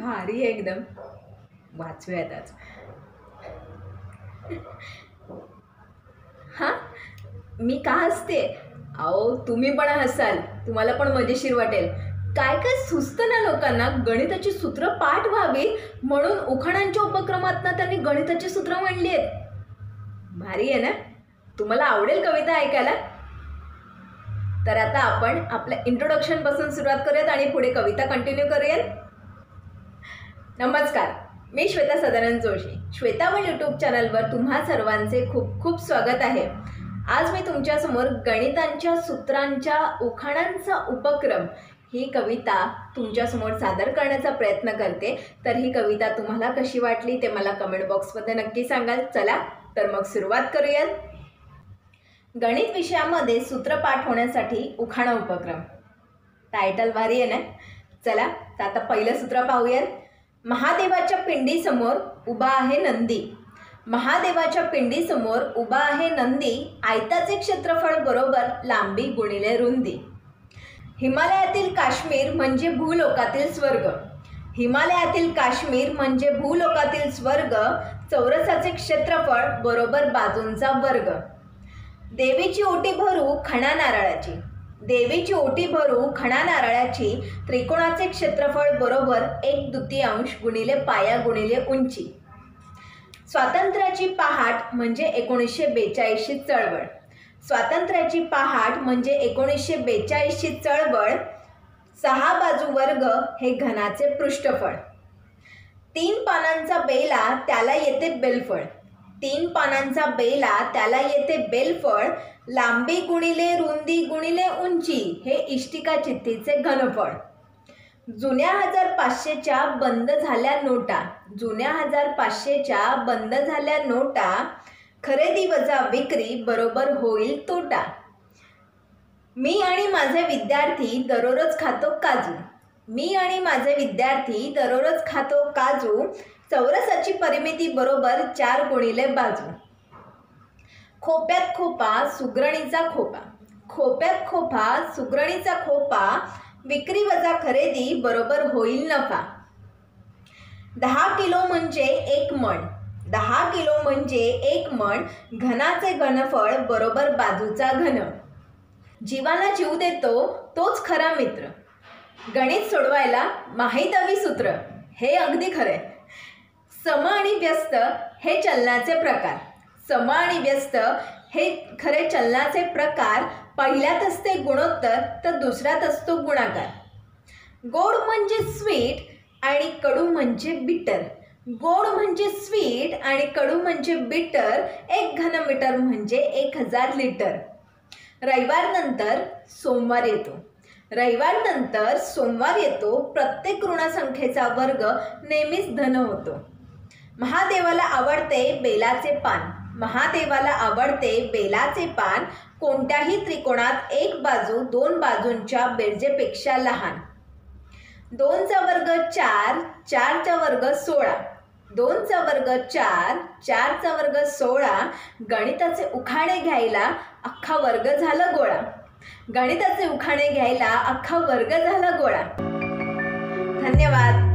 भारी आहे एकदम. वाचूयात आज. हां, मी का हसते? अहो तुम्ही पण हसाल, तुम्हाला पण मजेशीर वाटेल. काय काय सुचतं ना लोकांना, गणिताची सूत्र पाठ व्हावी म्हणून उखाणांच्या उपक्रमातनं त्यांनी गणिताची सूत्र मांडली आहेत. भारी आहे ना? तुम्हाला आवडेल कविता ऐकायला? तर आता आपण आपल्या इंट्रोडक्शन पासून सुरुवात करूयात आणि पुढे कविता कंटिन्यू करूयात. नमस्कार, मी श्वेता सदानंद जोशी. श्वेतावळ यूट्यूब चॅनलवर तुम्हा सर्वांचे खूप खूप स्वागत आहे. आज मी तुमच्यासमोर गणितांच्या सूत्रांच्या उखाणांचा उपक्रम ही कविता तुमच्यासमोर सादर करण्याचा प्रयत्न करते. तर ही कविता तुम्हाला कशी वाटली ते मला कमेंट बॉक्समध्ये नक्की सांगाल. चला तर मग सुरुवात करूयात. गणित विषयामध्ये सूत्रपाठ होण्यासाठी उखाणा उपक्रम. टायटल भारी आहे ना? चला तर आता पहिलं सूत्र पाहूयात. महादेवाच्या पिंडीसमोर उभा आहे नंदी. महादेवाच्या पिंडीसमोर उभा आहे नंदी. आयताचे क्षेत्रफळ बरोबर लांबी गुणिले रुंदी. हिमालयातील काश्मीर म्हणजे भूलोकातील स्वर्ग. हिमालयातील काश्मीर म्हणजे भूलोकातील स्वर्ग. चौरसाचे क्षेत्रफळ बरोबर बाजूंचा वर्ग. देवीची ओटी भरू खणा नारळाची. देवीची ओटी भरू खणा नारळाची. त्रिकोणाचे क्षेत्रफळ बरोबर 1/2 गुणिले पाया गुणिले उंची. स्वातंत्र्याची पहाट म्हणजे 1942 चळवळ. स्वातंत्र्याची पहाट म्हणजे 1942 चळवळ. 6 बाजू वर्ग हे घनाचे पृष्ठफळ. 3 पानांचा बेला त्याला येते बेलफळ. 3 पानांचा बेला त्याला येते बेलफळ. लांबी गुणिले रुंदी गुणिले उंची हे इष्टिका चित्तीचे घनफळ. जुन्या 1500च्या बंद झाल्या नोटा. जुन्या 1500च्या बंद झाल्या नोटा. खरेदी वजा विक्री बरोबर होईल तोटा. मी आणि माझे विद्यार्थी दररोज खातो काजू. मी आणि माझे विद्यार्थी दररोज खातो काजू. चौरसाची परिमिती बरोबर 4 गुणिले बाजू. खोप्यात खोपा सुगरणीचा खोपा. खोप्यात खोपा सुगरणीचा खोपा. विक्री वजा खरेदी बरोबर होईल नफा. 10 किलो म्हणजे 1 मण. 10 किलो म्हणजे 1 मण. घनाचे घनफळ बरोबर बाजूचा घन. जीवाला जीव देतो तोच खरा मित्र. गणित सोडवायला माहीत हवी सूत्र. हे अगदी खरे. सम आणि व्यस्त हे चलनाचे प्रकार. सम आणि व्यस्त हे खरे चलनाचे प्रकार. पहिल्यात असते गुणोत्तर तर दुसऱ्यात असतो गुणाकार. गोड म्हणजे स्वीट आणि कडू म्हणजे बिटर. गोड म्हणजे स्वीट आणि कडू म्हणजे बिटर. 1 घनमीटर म्हणजे 1000 लिटर. रविवार नंतर सोमवार येतो. रविवार नंतर सोमवार येतो. प्रत्येक ऋणसंख्येचा वर्ग नेहमीच धन होतो. महादेवाला आवडते बेलाचे पान. महादेवाला आवडते बेलाचे पान. कोणत्याही त्रिकोणात एक बाजू 2 बाजूंच्या बेरजेपेक्षा लहान. 2चा वर्ग 4. 4चा वर्ग 16. 2चा वर्ग 4. 4चा वर्ग 16. गणिताचे उखाणे घ्यायला अख्खा वर्ग झाला गोळा. गणिताचे उखाणे घ्यायला अख्खा वर्ग झाला गोळा. धन्यवाद.